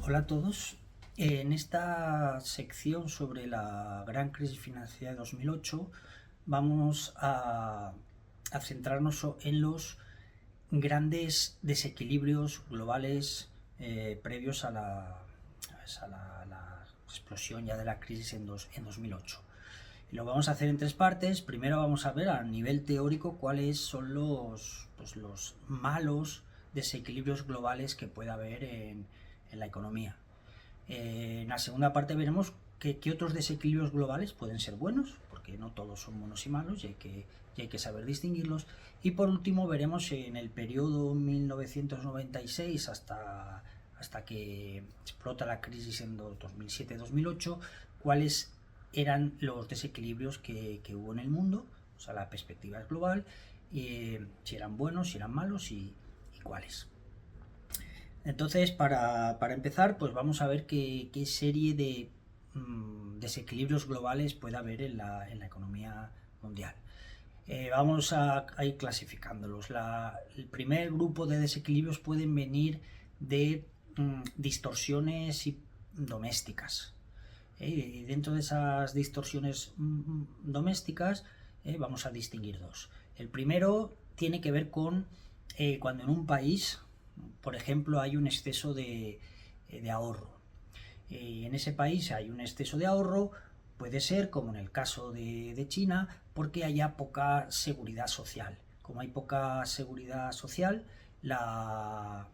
Hola a todos. En esta sección sobre la gran crisis financiera de 2008 vamos a centrarnos en los grandes desequilibrios globales previos a la explosión ya de la crisis en 2008. Y lo vamos a hacer en tres partes. Primero vamos a ver a nivel teórico cuáles son los malos desequilibrios globales que puede haber en la economía. En la segunda parte veremos qué otros desequilibrios globales pueden ser buenos, porque no todos son buenos y malos, y hay que saber distinguirlos. Y por último veremos en el periodo 1996 hasta que explota la crisis en 2007-2008, cuáles eran los desequilibrios que hubo en el mundo, o sea, la perspectiva es global, si eran buenos, si eran malos y cuáles. Entonces, para empezar, pues vamos a ver qué serie de desequilibrios globales puede haber en la economía mundial. Vamos a ir clasificándolos. El primer grupo de desequilibrios pueden venir de distorsiones domésticas. Y dentro de esas distorsiones domésticas vamos a distinguir dos. El primero tiene que ver con cuando en un país, por ejemplo, hay un exceso de ahorro. En ese país hay un exceso de ahorro, puede ser, como en el caso de China, porque haya poca seguridad social. Como hay poca seguridad social, las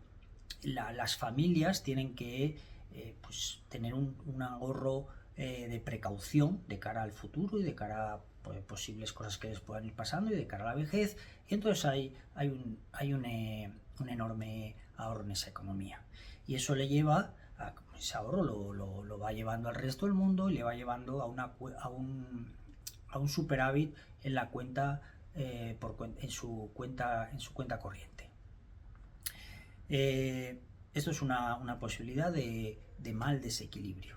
familias tienen que pues, tener un ahorro de precaución de cara al futuro y de cara a posibles cosas que les puedan ir pasando y de cara a la vejez. Y entonces hay un enorme ahorro en esa economía. Y eso le lleva a ese ahorro lo va llevando al resto del mundo y le va llevando a un superávit en la cuenta en su cuenta corriente. Esto es una posibilidad de mal desequilibrio.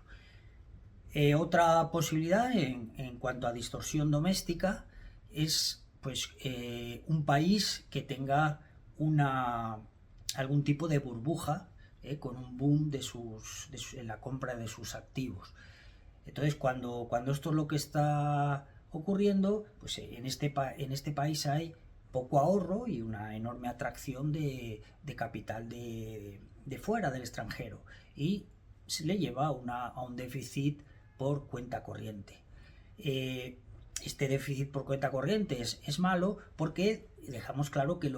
Otra posibilidad en cuanto a distorsión doméstica es pues un país que tenga algún tipo de burbuja con un boom en la compra de sus activos. Entonces, cuando esto es lo que está ocurriendo, pues en este país hay poco ahorro y una enorme atracción de capital de fuera, del extranjero, y se le lleva a un déficit por cuenta corriente. Este déficit por cuenta corriente es malo porque dejamos claro que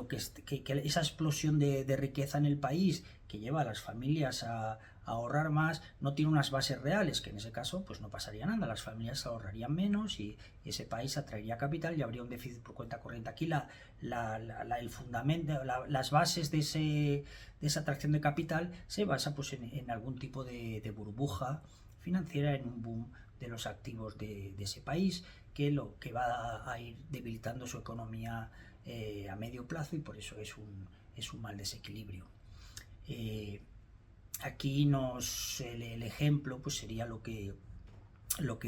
esa explosión de riqueza en el país que lleva a las familias a ahorrar más no tiene unas bases reales, que en ese caso pues no pasaría nada, las familias ahorrarían menos y ese país atraería capital y habría un déficit por cuenta corriente. Aquí el fundamento, las bases de esa atracción de capital se basa pues en algún tipo de burbuja financiera, en un boom de los activos de ese país que va a ir debilitando su economía a medio plazo, y por eso es un mal desequilibrio. Aquí el ejemplo pues sería lo que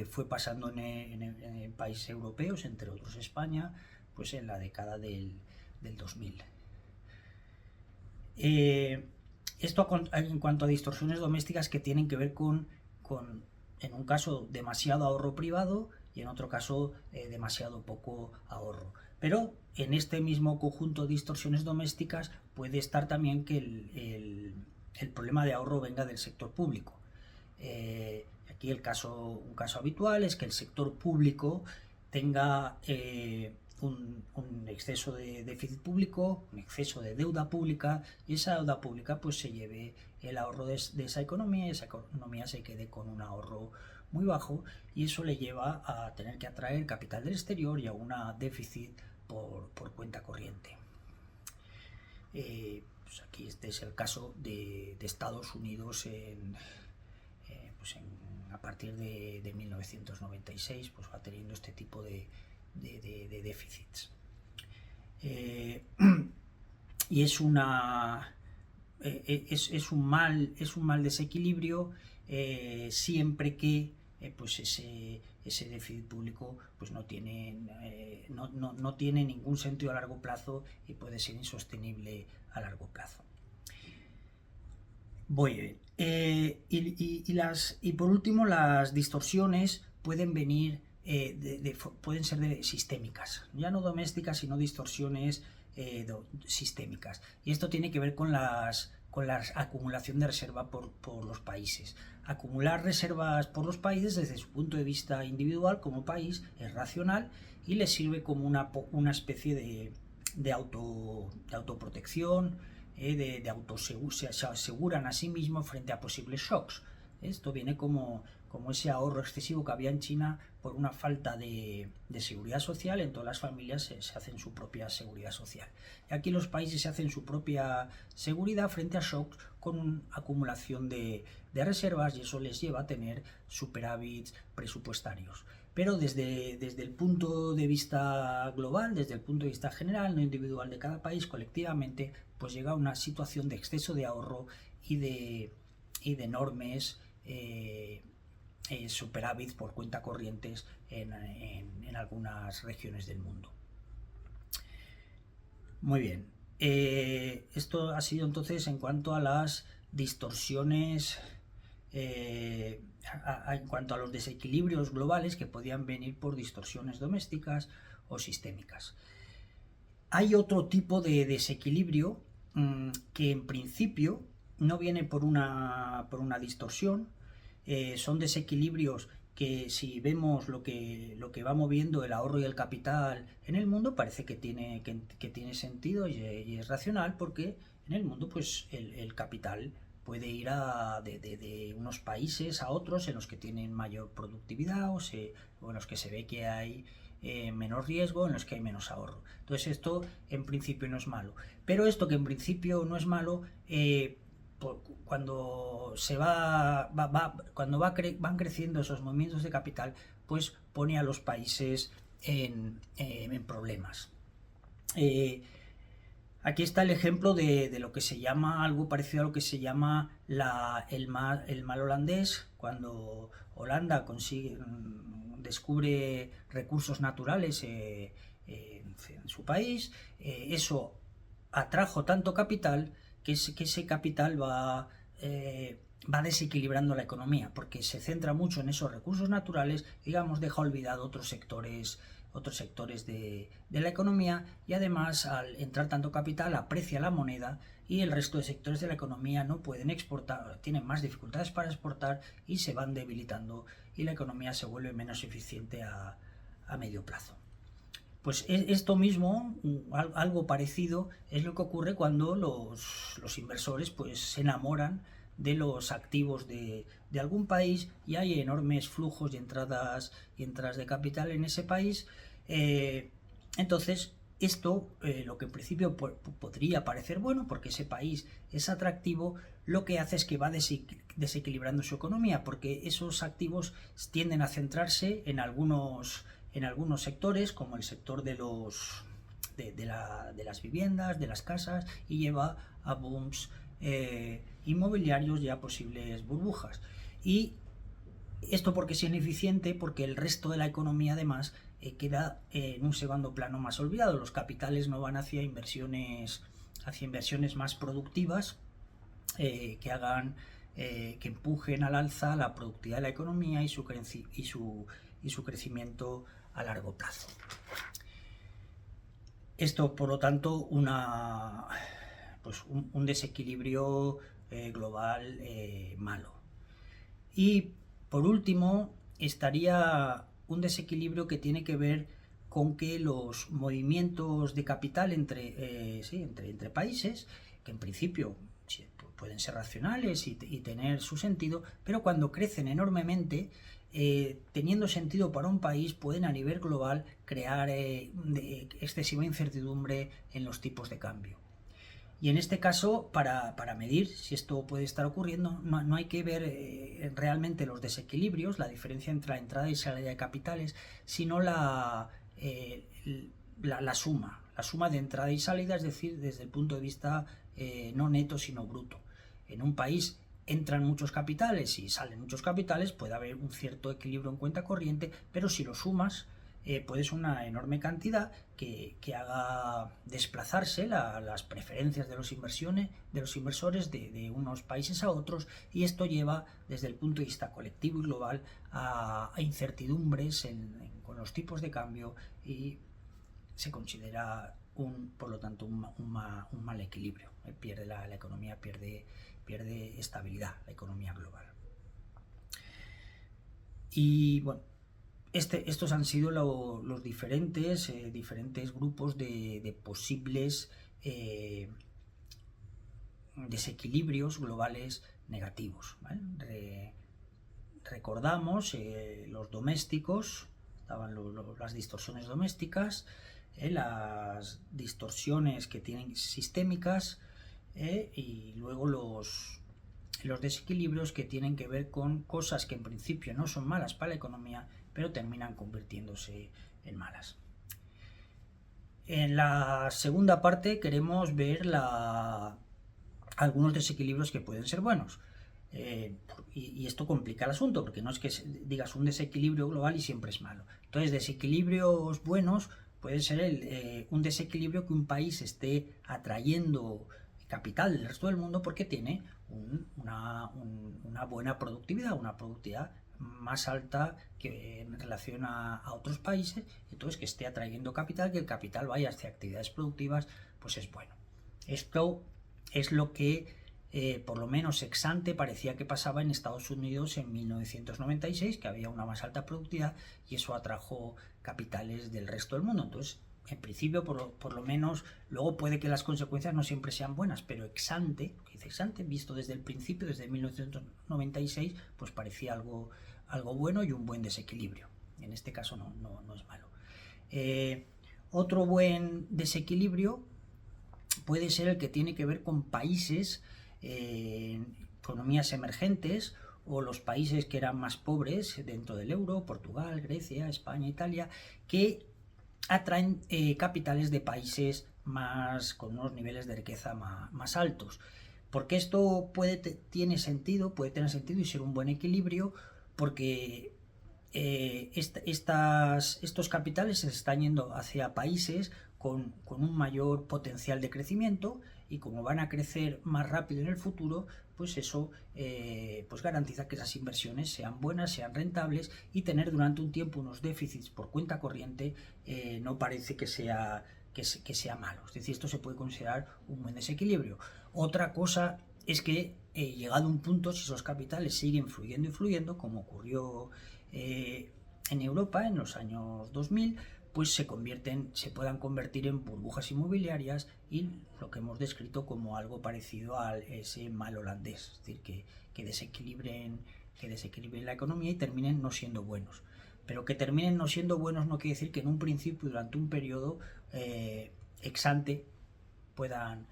fue pasando en países europeos, entre otros España, pues en la década del 2000. Esto en cuanto a distorsiones domésticas que tienen que ver con en un caso demasiado ahorro privado y en otro caso demasiado poco ahorro. Pero en este mismo conjunto de distorsiones domésticas puede estar también que el problema de ahorro venga del sector público. Aquí un caso habitual es que el sector público tenga un exceso de déficit público, un exceso de deuda pública, y esa deuda pública pues se lleve el ahorro de esa economía, y esa economía se quede con un ahorro muy bajo, y eso le lleva a tener que atraer capital del exterior y a un déficit por cuenta corriente. Pues aquí este es el caso de Estados Unidos a partir de 1996 pues va teniendo este tipo de déficits. Y es un mal desequilibrio siempre que pues ese déficit público pues no tiene ningún sentido a largo plazo y puede ser insostenible a largo plazo. Muy bien. Y por último, las distorsiones pueden venir, pueden ser sistémicas, ya no domésticas, sino distorsiones sistémicas. Y esto tiene que ver con la acumulación de reserva por los países. Acumular reservas por los países desde su punto de vista individual como país es racional y les sirve como una especie de autoprotección, se aseguran a sí mismos frente a posibles shocks. Esto viene como ese ahorro excesivo que había en China por una falta de seguridad social. En todas las familias se hacen su propia seguridad social. Y aquí los países se hacen su propia seguridad frente a shocks con acumulación de reservas, y eso les lleva a tener superávits presupuestarios. Pero desde el punto de vista global, desde el punto de vista general, no individual de cada país, colectivamente, pues llega a una situación de exceso de ahorro y de enormes superávit por cuenta corrientes en algunas regiones del mundo. Muy bien. Esto ha sido entonces en cuanto a las distorsiones, en cuanto a los desequilibrios globales que podían venir por distorsiones domésticas o sistémicas. Hay otro tipo de desequilibrio que en principio no viene por una distorsión. Son desequilibrios que, si vemos lo que va moviendo el ahorro y el capital en el mundo, parece que tiene sentido y es racional, porque en el mundo pues el capital puede ir de unos países a otros en los que tienen mayor productividad o en los que se ve que hay menos riesgo, en los que hay menos ahorro. Entonces esto en principio no es malo. Pero esto que en principio no es malo, cuando van creciendo esos movimientos de capital, pues pone a los países en problemas. Aquí está el ejemplo de lo que se llama, algo parecido a lo que se llama el mal holandés, cuando Holanda descubre recursos naturales en su país. Eso atrajo tanto capital que ese capital va desequilibrando la economía, porque se centra mucho en esos recursos naturales, digamos, deja olvidado otros sectores de la economía, y además, al entrar tanto capital, aprecia la moneda y el resto de sectores de la economía no pueden exportar, tienen más dificultades para exportar y se van debilitando, y la economía se vuelve menos eficiente a medio plazo. Pues esto mismo, algo parecido, es lo que ocurre cuando los inversores pues se enamoran de los activos de algún país y hay enormes flujos y entradas de capital en ese país. Entonces, esto, lo que en principio podría parecer bueno, porque ese país es atractivo, lo que hace es que va desequilibrando su economía, porque esos activos tienden a centrarse en algunos sectores, como el sector de las viviendas, de las casas, y lleva a booms inmobiliarios y a posibles burbujas. Y esto, porque es ineficiente, porque el resto de la economía además queda en un segundo plano más olvidado. Los capitales no van hacia inversiones más productivas, que empujen al alza la productividad de la economía y su crecimiento a largo plazo. Esto, por lo tanto, un desequilibrio global malo. Y por último estaría un desequilibrio que tiene que ver con que los movimientos de capital entre países, que en principio pueden ser racionales y tener su sentido, pero cuando crecen enormemente, teniendo sentido para un país, pueden a nivel global crear excesiva incertidumbre en los tipos de cambio. Y en este caso, para medir si esto puede estar ocurriendo, no hay que ver realmente los desequilibrios, la diferencia entre la entrada y salida de capitales, sino la suma de entrada y salida, es decir, desde el punto de vista no neto sino bruto. En un país entran muchos capitales y salen muchos capitales, puede haber un cierto equilibrio en cuenta corriente, pero si lo sumas, puede ser una enorme cantidad que haga desplazarse las preferencias de los inversores de unos países a otros, y esto lleva desde el punto de vista colectivo y global a incertidumbres con los tipos de cambio, y se considera por lo tanto un mal equilibrio. Pierde la economía, pierde estabilidad, la economía global. Y bueno, estos han sido los diferentes grupos de posibles desequilibrios globales negativos, ¿vale? Recordamos los domésticos, estaban las distorsiones domésticas, las distorsiones que tienen sistémicas, y luego los desequilibrios que tienen que ver con cosas que en principio no son malas para la economía, pero terminan convirtiéndose en malas. En la segunda parte queremos ver algunos desequilibrios que pueden ser buenos. Y esto complica el asunto, porque no es que digas un desequilibrio global y siempre es malo. Entonces, desequilibrios buenos puede ser un desequilibrio que un país esté atrayendo capital del resto del mundo porque tiene una buena productividad, una productividad más alta que en relación a otros países. Entonces, que esté atrayendo capital, que el capital vaya hacia actividades productivas, pues es bueno. Esto es lo que por lo menos ex ante parecía que pasaba en Estados Unidos en 1996, que había una más alta productividad y eso atrajo capitales del resto del mundo. Entonces, en principio, por lo menos, luego puede que las consecuencias no siempre sean buenas, pero ex ante, visto desde el principio, desde 1996, pues parecía algo bueno y un buen desequilibrio. En este caso no es malo. Otro buen desequilibrio puede ser el que tiene que ver con países, economías emergentes, o los países que eran más pobres dentro del euro, Portugal, Grecia, España, Italia, que atraen capitales de países con unos niveles de riqueza más altos. Porque esto puede tener sentido y ser un buen equilibrio, porque estos capitales se están yendo hacia países con un mayor potencial de crecimiento, y como van a crecer más rápido en el futuro, pues eso pues garantiza que esas inversiones sean buenas, sean rentables, y tener durante un tiempo unos déficits por cuenta corriente no parece que sea malo. Es decir, esto se puede considerar un buen desequilibrio. Otra cosa es que llegado a un punto, si esos capitales siguen fluyendo, como ocurrió en Europa en los años 2000, pues se puedan convertir en burbujas inmobiliarias, y lo que hemos descrito como algo parecido a ese mal holandés, es decir, que desequilibren la economía y terminen no siendo buenos. Pero que terminen no siendo buenos no quiere decir que en un principio, durante un periodo ex ante, puedan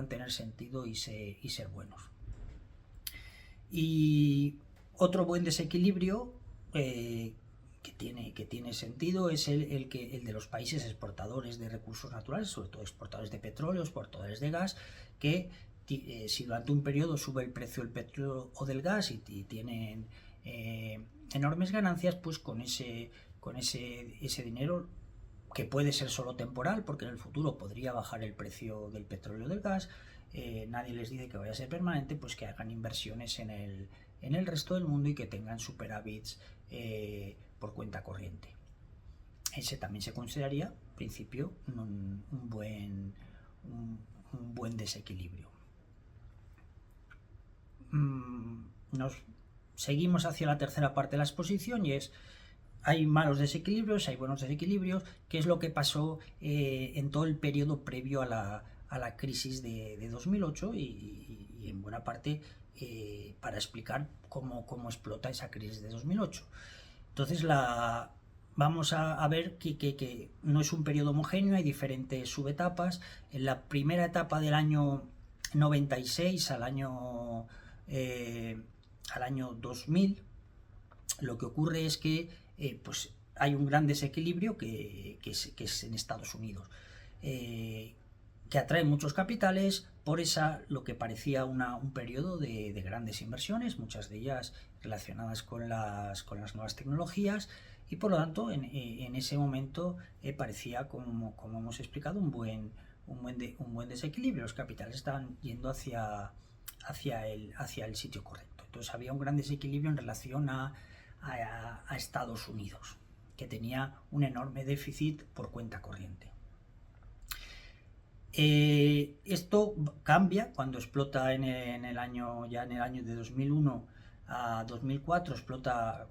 tener sentido y ser buenos. Y otro buen desequilibrio que tiene sentido es el de los países exportadores de recursos naturales, sobre todo exportadores de petróleo, exportadores de gas, que si durante un periodo sube el precio del petróleo o del gas y tienen enormes ganancias, pues con ese dinero, que puede ser solo temporal, porque en el futuro podría bajar el precio del petróleo o del gas, nadie les dice que vaya a ser permanente, pues que hagan inversiones en el resto del mundo y que tengan superávits por cuenta corriente. Ese también se consideraría, en principio, un buen desequilibrio. Nos seguimos hacia la tercera parte de la exposición, y hay malos desequilibrios, hay buenos desequilibrios. ¿Qué es lo que pasó en todo el periodo previo a la crisis de 2008 y en buena parte para explicar cómo explota esa crisis de 2008? Entonces vamos a ver que no es un periodo homogéneo, hay diferentes subetapas. En la primera etapa del año 96 al año 2000, lo que ocurre es que pues hay un gran desequilibrio que es en Estados Unidos, que atrae muchos capitales por lo que parecía un periodo de grandes inversiones, muchas de ellas relacionadas con las nuevas tecnologías, y por lo tanto en ese momento parecía, como hemos explicado, un buen desequilibrio. Los capitales estaban yendo hacia el sitio correcto. Entonces había un gran desequilibrio en relación a Estados Unidos, que tenía un enorme déficit por cuenta corriente. Esto cambia cuando explota en el año de 2001 a 2004,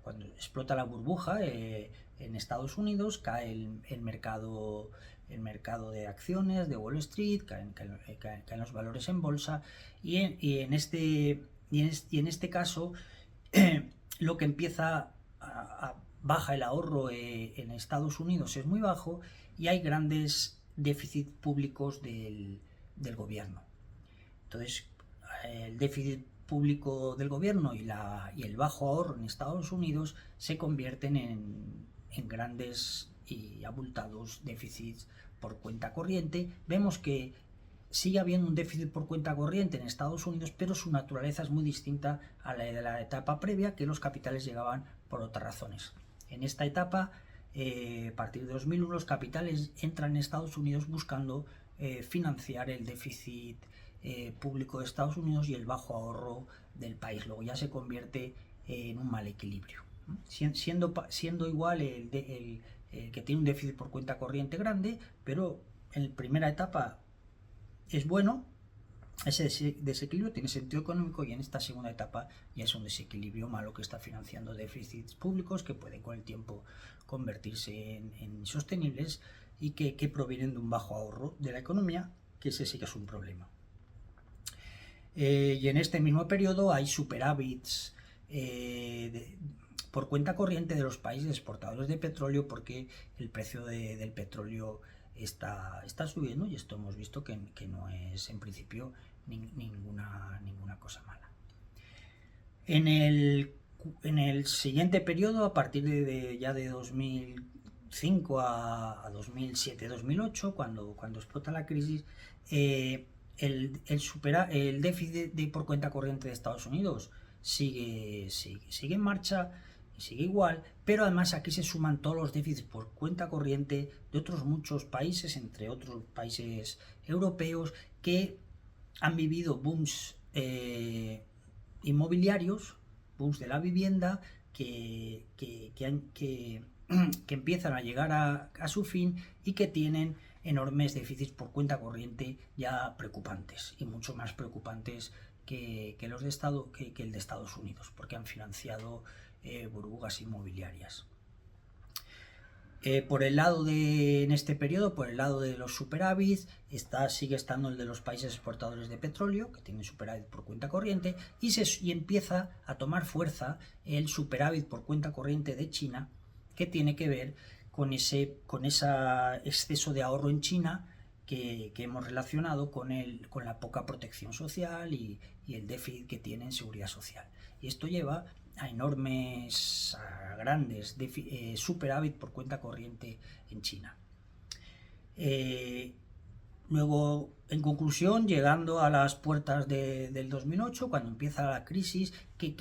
cuando explota la burbuja en Estados Unidos, cae el mercado de acciones de Wall Street, caen los valores en bolsa, y en este caso lo que empieza baja el ahorro en Estados Unidos, es muy bajo, y hay grandes déficits públicos del gobierno. Entonces, el déficit público del gobierno y el bajo ahorro en Estados Unidos se convierten en grandes y abultados déficits por cuenta corriente. Vemos que sigue habiendo un déficit por cuenta corriente en Estados Unidos, pero su naturaleza es muy distinta a la de la etapa previa, que los capitales llegaban por otras razones. En esta etapa, a partir de 2001, los capitales entran en Estados Unidos buscando financiar el déficit público de Estados Unidos y el bajo ahorro del país. Luego ya se convierte en un mal equilibrio, siendo igual el que tiene un déficit por cuenta corriente grande, pero en la primera etapa es bueno. Ese desequilibrio tiene sentido económico, y en esta segunda etapa ya es un desequilibrio malo que está financiando déficits públicos que pueden con el tiempo convertirse en insostenibles y que provienen de un bajo ahorro de la economía, que ese sí que es un problema. Y en este mismo periodo hay superávits por cuenta corriente de los países exportadores de petróleo, porque el precio del petróleo está subiendo, y esto hemos visto que no es en principio ninguna cosa mala. En el siguiente periodo, a partir de 2005 a 2007-2008, cuando explota la crisis, el déficit por cuenta corriente de Estados Unidos sigue en marcha y sigue igual, pero además aquí se suman todos los déficits por cuenta corriente de otros muchos países, entre otros países europeos, que han vivido booms inmobiliarios, booms de la vivienda, que empiezan a llegar a su fin y que tienen enormes déficits por cuenta corriente ya preocupantes, y mucho más preocupantes que el de Estados Unidos, porque han financiado burbujas inmobiliarias. En este periodo, por el lado de los superávits, sigue estando el de los países exportadores de petróleo, que tienen superávit por cuenta corriente, y empieza a tomar fuerza el superávit por cuenta corriente de China, que tiene que ver con ese exceso de ahorro en China que hemos relacionado con la poca protección social y el déficit que tiene en seguridad social. Y esto lleva a grandes superávit por cuenta corriente en China. Luego, en conclusión, llegando a las puertas del 2008, cuando empieza la crisis, ¿qué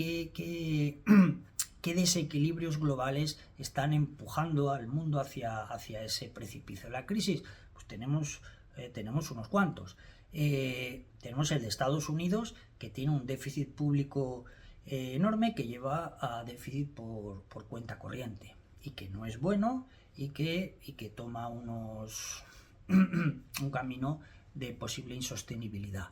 desequilibrios globales están empujando al mundo hacia ese precipicio de la crisis? Pues tenemos unos cuantos. Tenemos el de Estados Unidos, que tiene un déficit público enorme, que lleva a déficit por cuenta corriente, y que no es bueno, y que toma un camino de posible insostenibilidad.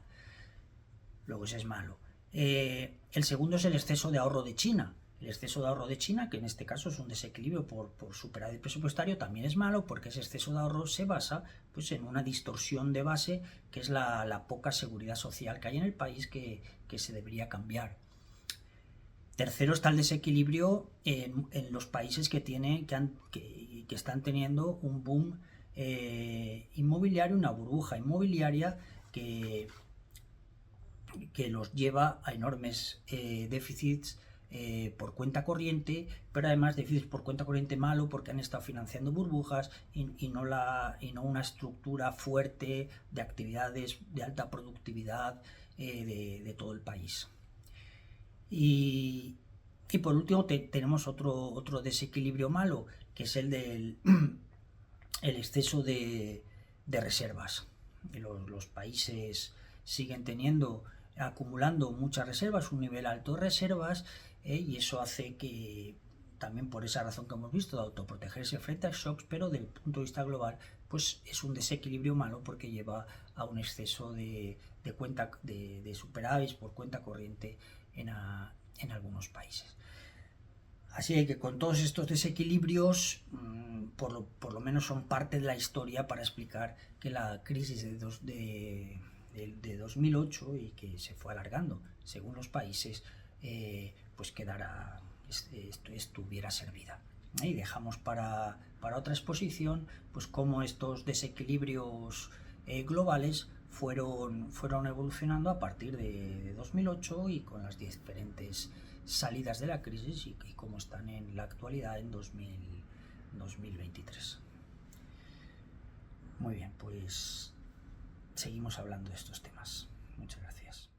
Luego ese es malo. El segundo es el exceso de ahorro de China. El exceso de ahorro de China, que en este caso es un desequilibrio por superávit presupuestario, también es malo, porque ese exceso de ahorro se basa en una distorsión de base, que es la poca seguridad social que hay en el país, que se debería cambiar. Tercero está el desequilibrio en los países que están teniendo un boom inmobiliario, una burbuja inmobiliaria que los lleva a enormes déficits por cuenta corriente, pero además déficits por cuenta corriente malo, porque han estado financiando burbujas y no una estructura fuerte de actividades de alta productividad de todo el país. Y Y por último tenemos otro desequilibrio malo, que es el del el exceso de reservas. Los países siguen acumulando muchas reservas, un nivel alto de reservas, y eso hace que, también por esa razón que hemos visto, de autoprotegerse frente a shocks, pero del punto de vista global, pues es un desequilibrio malo porque lleva a un exceso de superávit por cuenta corriente en algunos países. Así que con todos estos desequilibrios, por lo menos son parte de la historia para explicar que la crisis de 2008, y que se fue alargando según los países, pues estuviera servida. Y dejamos para otra exposición pues cómo estos desequilibrios globales fueron evolucionando a partir de 2008 y con las diferentes salidas de la crisis y cómo están en la actualidad en 2023. Muy bien, pues seguimos hablando de estos temas. Muchas gracias.